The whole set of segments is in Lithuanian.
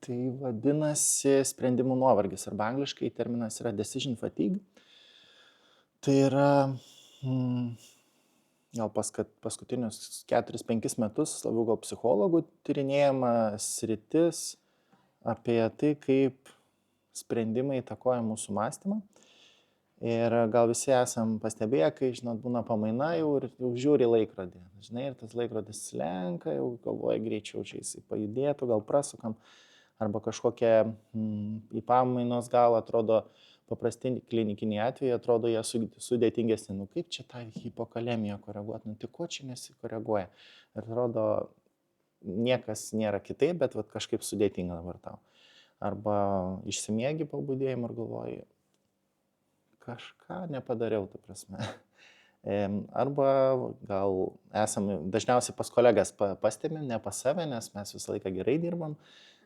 Tai vadinasi sprendimų nuovargis arba angliškai terminas yra decision fatigue. Tai yra, mm, gal paskutinius 4-5 metus labiau gal psichologų tyrinėjama sritis apie tai, kaip sprendimai įtakoja mūsų mąstymą. Ir gal visi esam pastebėję, kai, žinot, būna pamaina jau žiūri į laikrodį. Žinai, ir tas laikrodis slenka, jau galvoja greičiau čia jisai pajudėtų, gal prasukam. Arba kažkokie į pamainos galą atrodo paprasti klinikiniai atvejai, atrodo jie sudėtingesni. Nu kaip čia tą hipokalemiją koreguoti, nu tai ko čia nesikoreguoja. Ir atrodo, niekas nėra kitaip, bet vat, kažkaip sudėtinga dabar tau. Arba išsimiegi po budėjimo ir galvoji, kažką nepadariau, ta prasme. Arba gal dažniausiai pas kolegas pastebim, ne pas save, nes mes visą laiką gerai dirbam.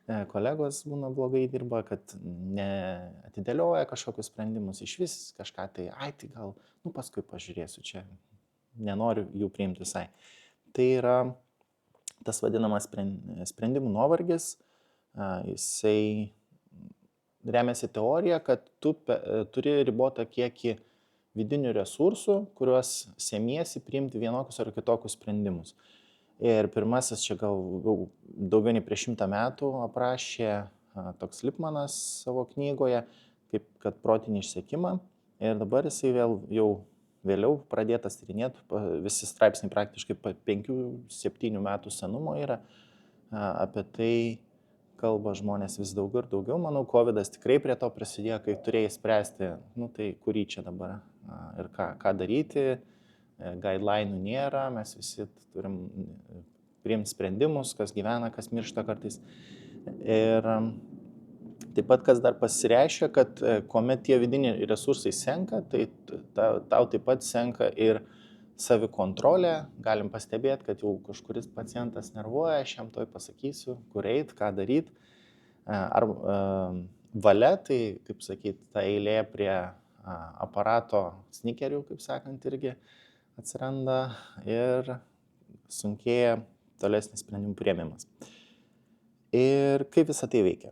Kolegos būna blogai dirba, kad neatidėlioja kažkokius sprendimus, iš vis kažką tai, tai gal, paskui pažiūrėsiu, čia nenoriu jų priimti visai. Tai yra tas vadinamas sprendimų nuovargis, jisai remiasi teorija, kad tu turi ribotą kiekį vidinių resursų, kuriuos semiesi priimti vienokius ar kitokius sprendimus. Ir pirmasis čia gal daugiau nei prieš 100 metų aprašė toks Lipmanas savo knygoje, kaip kad protinį išsekimą. Ir dabar jisai vėliau pradėtas tyrinėti, visi straipsniai praktiškai 5-7 metų senumo yra, apie tai kalba žmonės vis daugiau ir daugiau. Manau, COVID'as tikrai prie to prisidėjo, kai turėjai spręsti, tai kurį čia dabar ir ką daryti. Guideline'ų nėra, mes visi turim priimti sprendimus, kas gyvena, kas miršta kartais. Ir taip pat, kas dar pasireiškia, kad kuomet tie vidiniai resursai senka, tai tau taip pat senka ir savikontrolė. Galim pastebėti, kad jau kažkuris pacientas nervuoja, aš jam toj pasakysiu, kur eit, ką daryti. Ar valia, tai, kaip sakyti, ta eilė prie aparato snikerių, kaip sakant, irgi atsiranda ir sunkėja tolesnis sprendimų priėmimas. Ir kaip visą tai veikia?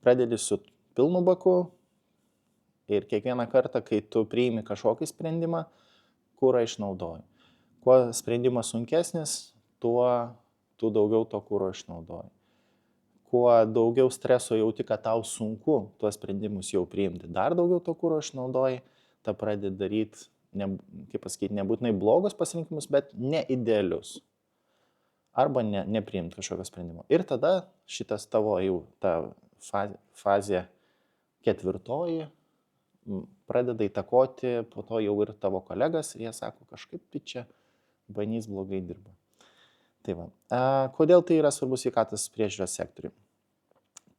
Pradedi su pilnu baku ir kiekvieną kartą, kai tu priimi kažkokį sprendimą, kūrą išnaudoji. Kuo sprendimas sunkesnis, tuo tu daugiau to kūro išnaudoji. Kuo daugiau streso jauti, kad tau sunku tuos sprendimus jau priimti, dar daugiau to kūro išnaudoji, tą pradedi daryti, nebūtinai blogus pasirinkimus, bet neidealius. Arba nepriimti kažkokio sprendimo. Ir tada šitas tavo jau ta fazė 4 pradeda įtakoti po to jau ir tavo kolegas ir jie sako, kažkaip tai čia banys blogai dirba. Tai va. Kodėl tai yra svarbus sveikatos priežiūros sektoriui?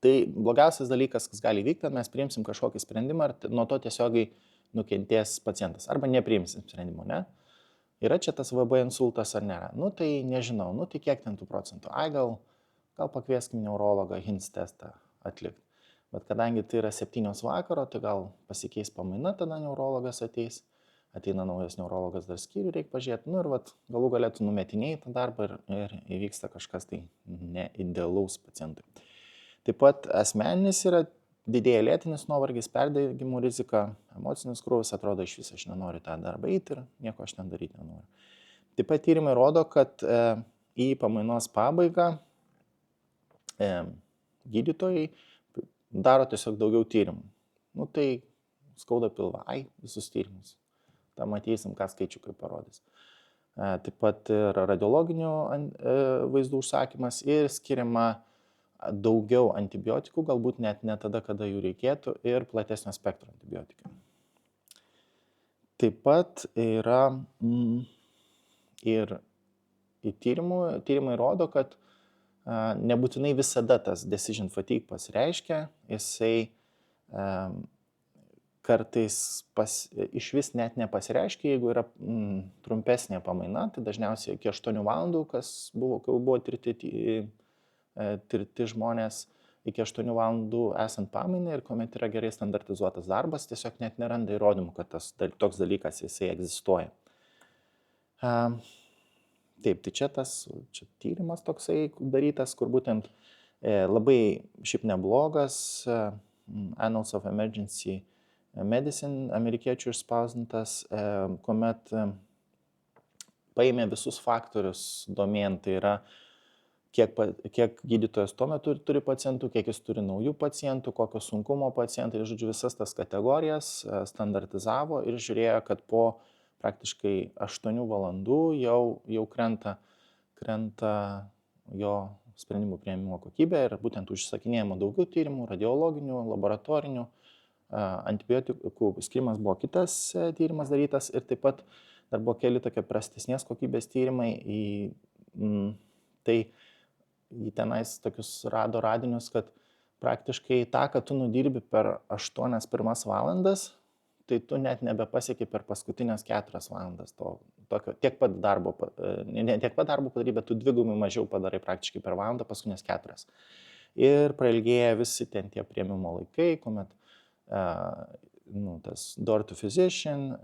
Tai blogiausias dalykas, kas gali vykti, mes priimsim kažkokį sprendimą ir nuo to tiesiogiai nukentės pacientas. Arba nepriimsim sprendimo, ne? Yra čia tas VB insultas ar nėra? Tai nežinau, tai kiek ten tų procentų? Gal pakvieskim neurologą HINS testą atlikti. Bet kadangi tai yra 7 vakaro, tai gal pasikeis pamaina, tada neurologas ateina naujas neurologas dar skyrių, reikia pažiūrėti. Ir galų galėtų numetinėjai tą darbą ir įvyksta kažkas tai neidealaus pacientui. Taip pat asmeninis yra didėja lėtinis nuovargis, perdegimų rizika, emocinis krūvis, atrodo iš viso aš nenoriu tą darbą eiti ir nieko aš ten daryti nenoriu. Taip pat tyrimai rodo, kad į pamainos pabaigą gydytojai daro tiesiog daugiau tyrimų. Tai skauda pilvą, visus tyrimus. Ta matysim, ką skaičiukai parodys. Taip pat ir radiologinių vaizdų užsakymas ir skiriama daugiau antibiotikų, galbūt net ne tada, kada jų reikėtų, ir platesnio spektro antibiotikai. Taip pat yra ir tyrimai rodo, kad nebūtinai visada tas decision fatigue pasireiškia, jisai kartais iš vis net nepasireiškia, jeigu yra trumpesnė pamaina, tai dažniausiai iki 8 valandų, kas buvo tirti žmonės iki 8 valandų esant pamainai ir kuomet yra gerai standartizuotas darbas, tiesiog net neranda įrodymų, kad toks dalykas jisai egzistuoja. Taip, tai čia tyrimas toksai darytas, kur būtent Labai šiaip neblogas, Annals of Emergency Medicine amerikiečių išspausdintas, kuomet paėmė visus faktorius domėn, tai yra kiek gydytojas tuo metu turi pacientų, kiek jis turi naujų pacientų, kokio sunkumo pacientai, žodžiu, visas tas kategorijas standartizavo ir žiūrėjo, kad po praktiškai 8 valandų jau krenta jo sprendimų priėmimo kokybė ir būtent užsakinėjama daugiau tyrimų, radiologinių, laboratorinių, antibiotikų skirimas buvo kitas tyrimas darytas ir taip pat dar buvo keli tokie prastesnės kokybės tyrimai tai į tenais tokius rado radinius, kad praktiškai tą, kad tu nudirbi per 8 pirmas valandas, tai tu net nebepasieki per paskutinės 4 valandas tiek pat darbo, ne tiek pat darbo padarai, bet tu dvigubai mažiau padarai praktiškai per valandą paskutinės 4. Ir prailgėja visi ten tie priėmimo laikai, kuomet tas door to physician,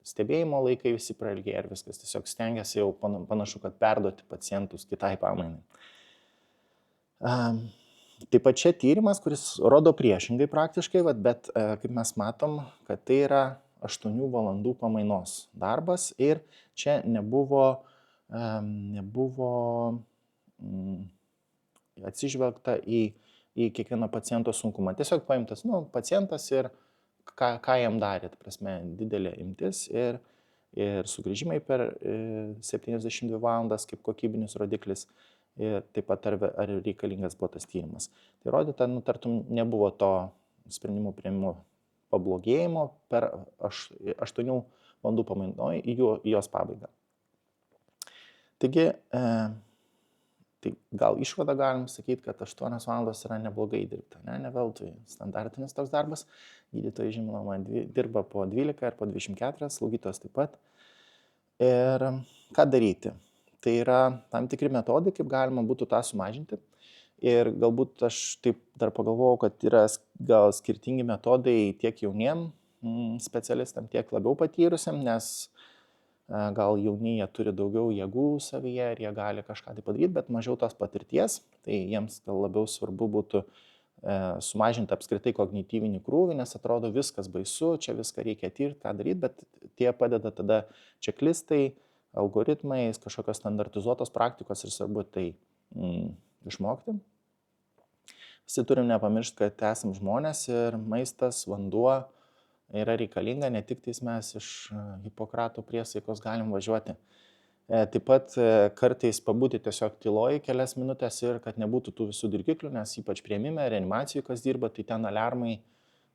stebėjimo laikai visi prailgėja ir viskas. Tiesiog stengiasi jau panašu, kad perduoti pacientus kitai pamainai. Taip pat čia tyrimas, kuris rodo priešingai praktiškai, bet kaip mes matom, kad tai yra 8 valandų pamainos darbas ir čia nebuvo atsižvelgta į kiekvieno paciento sunkumą. Tiesiog paimtas pacientas ir ką jam darė, ta prasme, didelė imtis ir sugrįžimai per 72 valandas kaip kokybinis rodiklis ir taip pat ar reikalingas buvo tas tyrimas. Tai rodyta, tartum, nebuvo to sprendimų priėmimo pablogėjimo per 8 valandų pamainoj į jos pabaigą. Taigi, tai gal išvada galim sakyti, kad 8 valandos yra neblogai dirbta, ne veltui standartinis toks darbas. Gydytojai, žinoma, dirba po 12 ar po 24, slaugytojos taip pat. Ir ką daryti? Tai yra tam tikri metodai, kaip galima būtų tą sumažinti. Ir galbūt aš taip dar pagalvojau, kad yra gal skirtingi metodai tiek jauniem specialistam, tiek labiau patyrusiam, nes gal jauni jie turi daugiau jėgų savyje ir jie gali kažką tai padaryti, bet mažiau tos patirties. Tai jiems gal labiau svarbu būtų sumažinti apskritai kognityvinį krūvį, nes atrodo viskas baisu, čia viską reikia tirti, ką daryti, bet tie padeda tada čeklistai, algoritmai, kažkokios standartizuotos praktikos ir svarbu tai išmokti. Visi turim nepamiršti, kad esam žmonės ir maistas, vanduo yra reikalinga, ne tik tais mes iš Hipokrato priesaikos galim važiuoti. Taip pat kartais pabūti tiesiog tyloj kelias minutės ir kad nebūtų tų visų dirgiklių, nes ypač priėmime, reanimacijų, kas dirba, tai ten aliarmai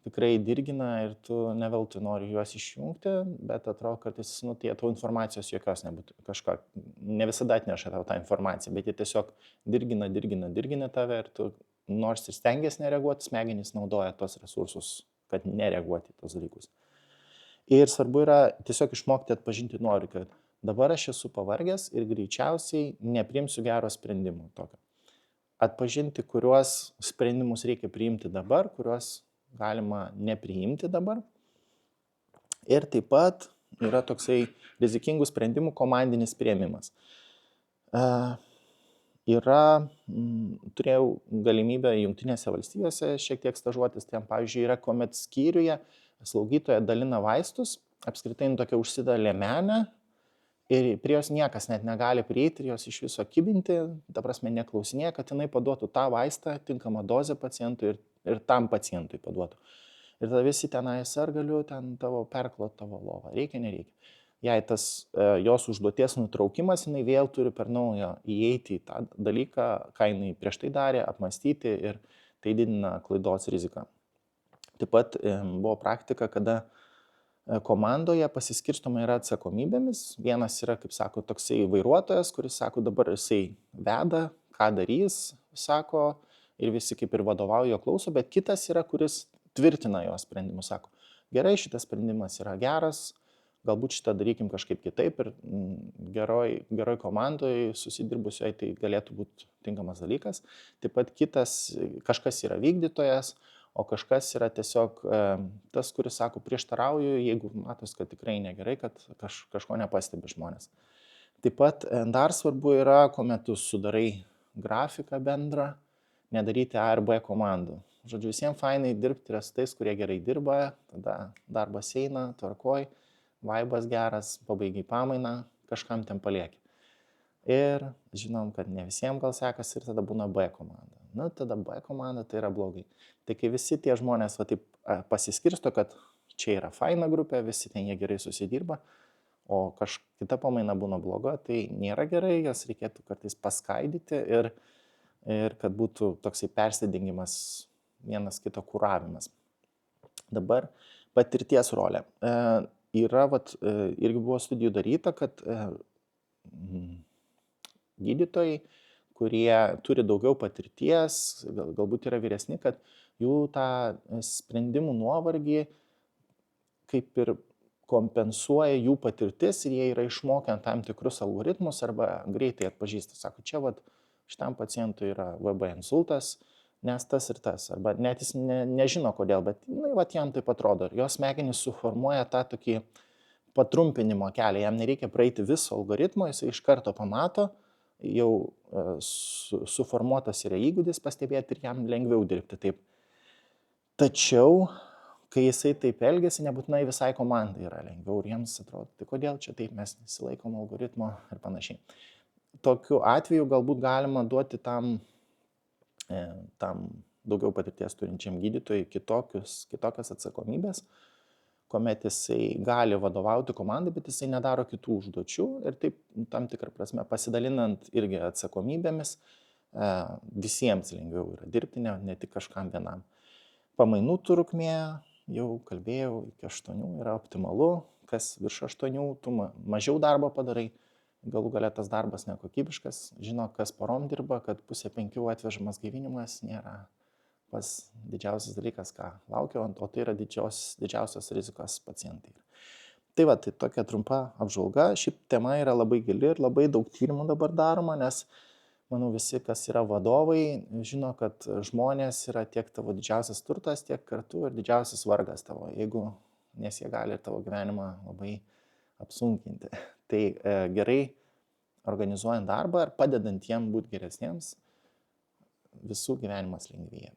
tikrai dirgina ir tu neveltui nori juos išjungti, bet atrodo kartais, tie tau informacijos jokios nebūtų, kažką, ne visada atneša tau tą informaciją, bet jie tiesiog dirgina tave ir tu nors ir stengiasi nereaguoti, smegenys naudoja tos resursus, kad nereaguoti tos dalykus. Ir svarbu yra tiesiog išmokti atpažinti noriu, kad dabar aš esu pavargęs ir greičiausiai nepriimsiu gero sprendimo tokio. Atpažinti, kuriuos sprendimus reikia priimti dabar, kuriuos galima nepriimti dabar. Ir taip pat yra toksai rizikingų sprendimų komandinis priėmimas. Turėjau galimybę Jungtinėse valstijose šiek tiek stažuotis, ten pavyzdžiui yra, kuomet skyriuje slaugytoja dalina vaistus, apskritai tokia užsideda liemenę ir prie jos niekas net negali prieiti ir jos iš viso kibinti, ta prasme neklausinėja, kad jinai paduotų tą vaistą, tinkamą dozę pacientui ir tam pacientui paduotų. Ir tada visi tenais, ar galiu ten perkloti tavo lovą, reikia, nereikia. Jei tas jos užduoties nutraukimas, jinai vėl turi per naujo įeiti į tą dalyką, ką jinai prieš tai darė, apmastyti ir tai didina klaidos riziką. Taip pat buvo praktika, kada komandoje pasiskirstoma yra atsakomybėmis. Vienas yra, kaip sako, toksai vairuotojas, kuris sako, dabar jisai veda, ką darys, sako, ir visi kaip ir vadovauja, klauso, bet kitas yra, kuris tvirtina jo sprendimus, sako, gerai, šitas sprendimas yra geras, galbūt šitą darykim kažkaip kitaip ir geroj komandoj susidirbusioj tai galėtų būti tinkamas dalykas. Taip pat kažkas yra vykdytojas, o kažkas yra tiesiog tas, kuris sako, prieštarauju, jeigu matos, kad tikrai negerai, kad kažko nepastebi žmonės. Taip pat dar svarbu yra, kuomet tu sudarai grafiką bendrą, nedaryti A ir B komandų. Žodžiu, visiems fainai dirbti yra su tais, kurie gerai dirba, tada darbas eina, tvarkoj, vaibas geras, pabaigai pamainą, kažkam ten palieki. Ir žinom, kad ne visiems gal sekasi ir tada būna B komanda. Na, tada B komanda tai yra blogai. Tai kai visi tie žmonės va taip pasiskirsto, kad čia yra faina grupė, visi ten jie gerai susidirba, o kita pamaina būna bloga, tai nėra gerai, jas reikėtų kartais paskaidyti ir kad būtų toksai persidengimas, vienas kito kuravimas. Dabar patirties rolė. Yra, irgi buvo studijų daryta, kad gydytojai, kurie turi daugiau patirties, galbūt yra vyresni, kad jų tą sprendimų nuovargį kaip ir kompensuoja jų patirtis ir jie yra išmokę tam tikrus algoritmus arba greitai atpažįsta. Sako, čia šitam pacientui yra VB insultas, nes tas ir tas. Arba net jis nežino kodėl, bet jam taip atrodo. Ir jos smegenys suformuoja tą tokį patrumpinimo kelią. Jam nereikia praeiti viso algoritmo, jis iš karto pamato, jau suformuotas yra įgūdis pastebėti ir jam lengviau dirbti taip. Tačiau, kai jisai taip elgiasi, nebūtinai visai komandai yra lengviau ir jiems atrodo, tai kodėl čia taip mes nesilaikom algoritmo ir panašiai. Tokiu atveju galbūt galima duoti tam daugiau patirties turinčiam gydytojui kitokias atsakomybės, kuomet jisai gali vadovauti komandai, bet jisai nedaro kitų užduočių ir taip tam tikrą prasme pasidalinant irgi atsakomybėmis visiems lengviau yra dirbti, ne tik kažkam vienam. Pamainų trukmė, jau kalbėjau, iki 8 yra optimalu, kas virš 8, tu mažiau darbo padarai, galų gale tas darbas nekokybiškas, žino, kas porom dirba, kad 4:30 atvežamas gaivinimas nėra pas didžiausias dalykas, ką laukia, o tai yra didžiausios rizikos pacientai. Tai va, tai tokia trumpa apžvalga, ši tema yra labai gili ir labai daug tyrimų dabar daroma, nes manau visi, kas yra vadovai, žino, kad žmonės yra tiek tavo didžiausias turtas, tiek kartu ir didžiausias vargas tavo, nes jie gali tavo gyvenimą labai apsunkinti. Tai gerai organizuojant darbą ir padedant jiem būti geresniems, visų gyvenimas lengvėja.